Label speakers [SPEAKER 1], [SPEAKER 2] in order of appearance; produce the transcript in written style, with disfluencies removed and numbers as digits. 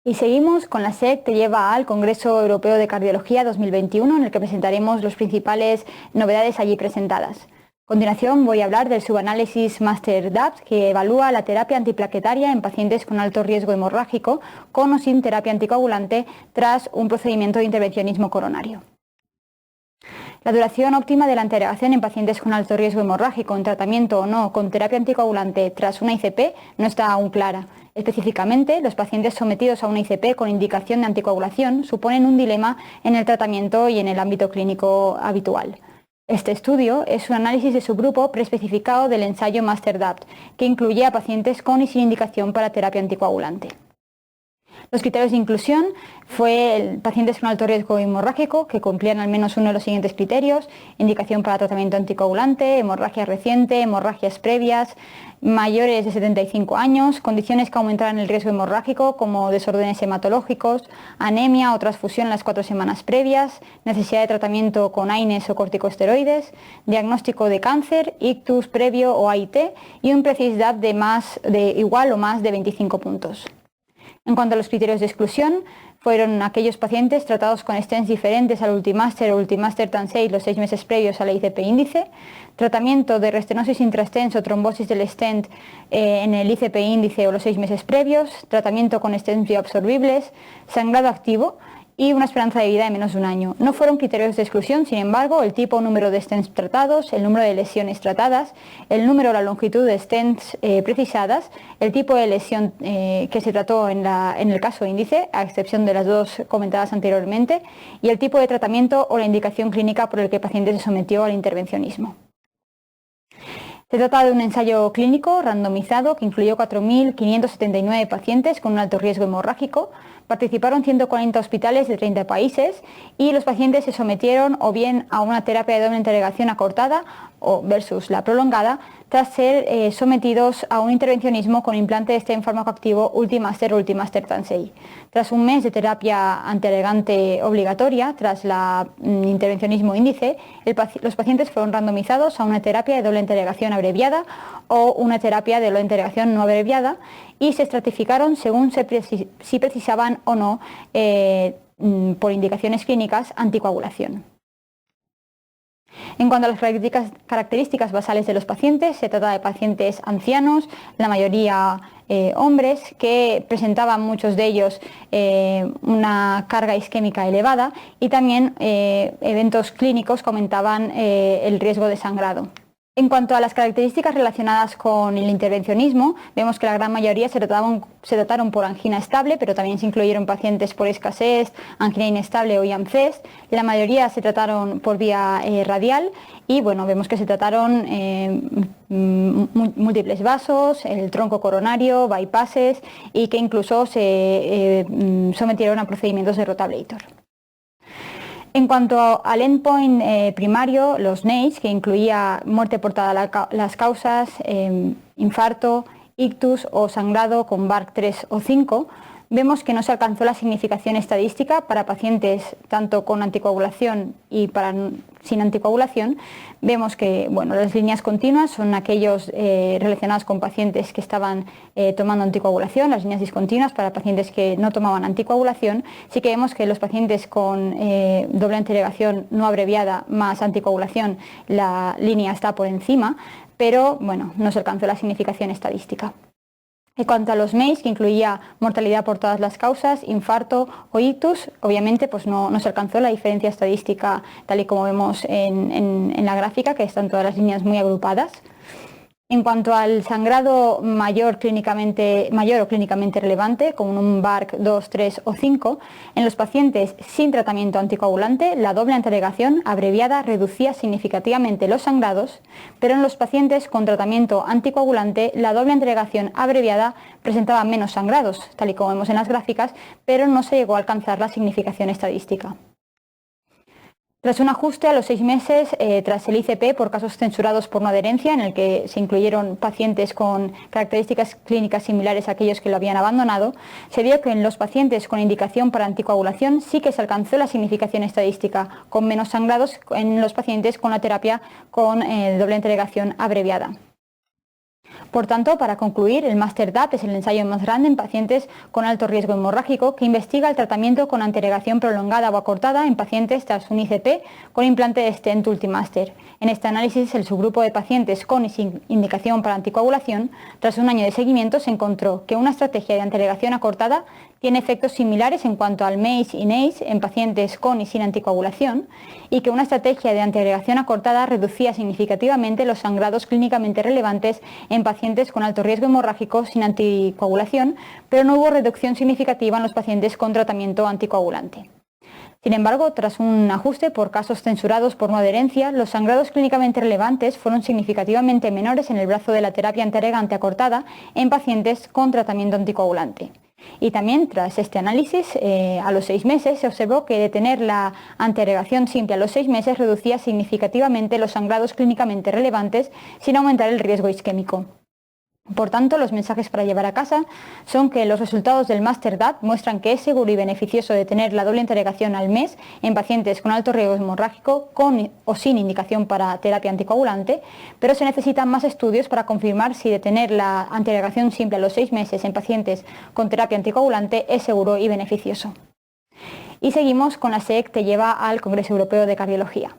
[SPEAKER 1] Y seguimos con la SEC te lleva al Congreso Europeo de Cardiología 2021, en el que presentaremos las principales novedades allí presentadas. A continuación voy a hablar del subanálisis MASTER-DAPT, que evalúa la terapia antiplaquetaria en pacientes con alto riesgo hemorrágico con o sin terapia anticoagulante tras un procedimiento de intervencionismo coronario. La duración óptima de la intervención en pacientes con alto riesgo hemorrágico en tratamiento o no con terapia anticoagulante tras una ICP no está aún clara. Específicamente, los pacientes sometidos a una ICP con indicación de anticoagulación suponen un dilema en el tratamiento y en el ámbito clínico habitual. Este estudio es un análisis de subgrupo preespecificado del ensayo MASTER-DAPT, que incluye a pacientes con y sin indicación para terapia anticoagulante. Los criterios de inclusión fue pacientes con alto riesgo hemorrágico que cumplían al menos uno de los siguientes criterios: indicación para tratamiento anticoagulante, hemorragia reciente, hemorragias previas, mayores de 75 años, condiciones que aumentaran el riesgo hemorrágico como desórdenes hematológicos, anemia o transfusión en las 4 semanas previas, necesidad de tratamiento con AINES o corticosteroides, diagnóstico de cáncer, ictus previo o AIT y un PRECIS-DAPT de igual o más de 25 puntos. En cuanto a los criterios de exclusión, fueron aquellos pacientes tratados con stents diferentes al Ultimaster o Ultimaster TAN-6 los 6 meses previos a la ICP índice, tratamiento de restenosis intrastents o trombosis del stent en el ICP índice o los 6 meses previos, tratamiento con stents bioabsorbibles, sangrado activo y una esperanza de vida de menos de un año. No fueron criterios de exclusión, sin embargo, el tipo o número de stents tratados, el número de lesiones tratadas, el número o la longitud de stents precisadas, el tipo de lesión que se trató en el caso índice, a excepción de las dos comentadas anteriormente, y el tipo de tratamiento o la indicación clínica por el que el paciente se sometió al intervencionismo. Se trata de un ensayo clínico randomizado que incluyó 4.579 pacientes con un alto riesgo hemorrágico. Participaron 140 hospitales de 30 países y los pacientes se sometieron o bien a una terapia de doble interrogación acortada o versus la prolongada tras ser sometidos a un intervencionismo con implante de stent farmacoactivo Ultimaster o Ultimaster TAN-6. Tras un mes de terapia antiagregante obligatoria, tras el intervencionismo índice, los pacientes fueron randomizados a una terapia de doble interrogación abreviada o una terapia de doble interrogación no abreviada y se estratificaron según si precisaban o no por indicaciones clínicas anticoagulación. En cuanto a las características basales de los pacientes, se trata de pacientes ancianos, la mayoría hombres, que presentaban muchos de ellos una carga isquémica elevada y también eventos clínicos que aumentaban el riesgo de sangrado. En cuanto a las características relacionadas con el intervencionismo, vemos que la gran mayoría se trataron por angina estable, pero también se incluyeron pacientes por escasez, angina inestable o IAMCEST. La mayoría se trataron por vía radial y bueno, vemos que se trataron múltiples vasos, el tronco coronario, bypasses y que incluso se sometieron a procedimientos de rotablator. En cuanto al endpoint primario, los NACE, que incluía muerte por todas las causas, infarto, ictus o sangrado con BARC 3 o 5, vemos que no se alcanzó la significación estadística para pacientes tanto con anticoagulación y sin anticoagulación. Vemos que las líneas continuas son aquellos relacionados con pacientes que estaban tomando anticoagulación, las líneas discontinuas para pacientes que no tomaban anticoagulación. Sí que vemos que los pacientes con doble interrogación no abreviada más anticoagulación, la línea está por encima, pero no se alcanzó la significación estadística. En cuanto a los MACE, que incluía mortalidad por todas las causas, infarto o ictus, obviamente no se alcanzó la diferencia estadística tal y como vemos en la gráfica, que están todas las líneas muy agrupadas. En cuanto al sangrado mayor o clínicamente relevante, con un BARC 2, 3 o 5, en los pacientes sin tratamiento anticoagulante, la doble antiagregación abreviada reducía significativamente los sangrados, pero en los pacientes con tratamiento anticoagulante, la doble antiagregación abreviada presentaba menos sangrados, tal y como vemos en las gráficas, pero no se llegó a alcanzar la significación estadística. Tras un ajuste a los 6 meses, tras el ICP por casos censurados por no adherencia, en el que se incluyeron pacientes con características clínicas similares a aquellos que lo habían abandonado, se vio que en los pacientes con indicación para anticoagulación sí que se alcanzó la significación estadística, con menos sangrados en los pacientes con la terapia con doble interrogación abreviada. Por tanto, para concluir, el MASTER-DAPT es el ensayo más grande en pacientes con alto riesgo hemorrágico que investiga el tratamiento con antiagregación prolongada o acortada en pacientes tras un ICP con implante de stent Ultimaster. En este análisis, el subgrupo de pacientes con y sin indicación para anticoagulación, tras un año de seguimiento, se encontró que una estrategia de antiagregación acortada tiene efectos similares en cuanto al MACE y NACE en pacientes con y sin anticoagulación y que una estrategia de antiagregación acortada reducía significativamente los sangrados clínicamente relevantes en pacientes con alto riesgo hemorrágico sin anticoagulación, pero no hubo reducción significativa en los pacientes con tratamiento anticoagulante. Sin embargo, tras un ajuste por casos censurados por no adherencia, los sangrados clínicamente relevantes fueron significativamente menores en el brazo de la terapia antiagregante acortada en pacientes con tratamiento anticoagulante. Y también tras este análisis, a los 6 meses se observó que detener la antiagregación simple a los 6 meses reducía significativamente los sangrados clínicamente relevantes sin aumentar el riesgo isquémico. Por tanto, los mensajes para llevar a casa son que los resultados del MASTER-DAPT muestran que es seguro y beneficioso detener la doble antiagregación al mes en pacientes con alto riesgo hemorrágico con o sin indicación para terapia anticoagulante, pero se necesitan más estudios para confirmar si detener la antiagregación simple a los 6 meses en pacientes con terapia anticoagulante es seguro y beneficioso. Y seguimos con la SEC que lleva al Congreso Europeo de Cardiología.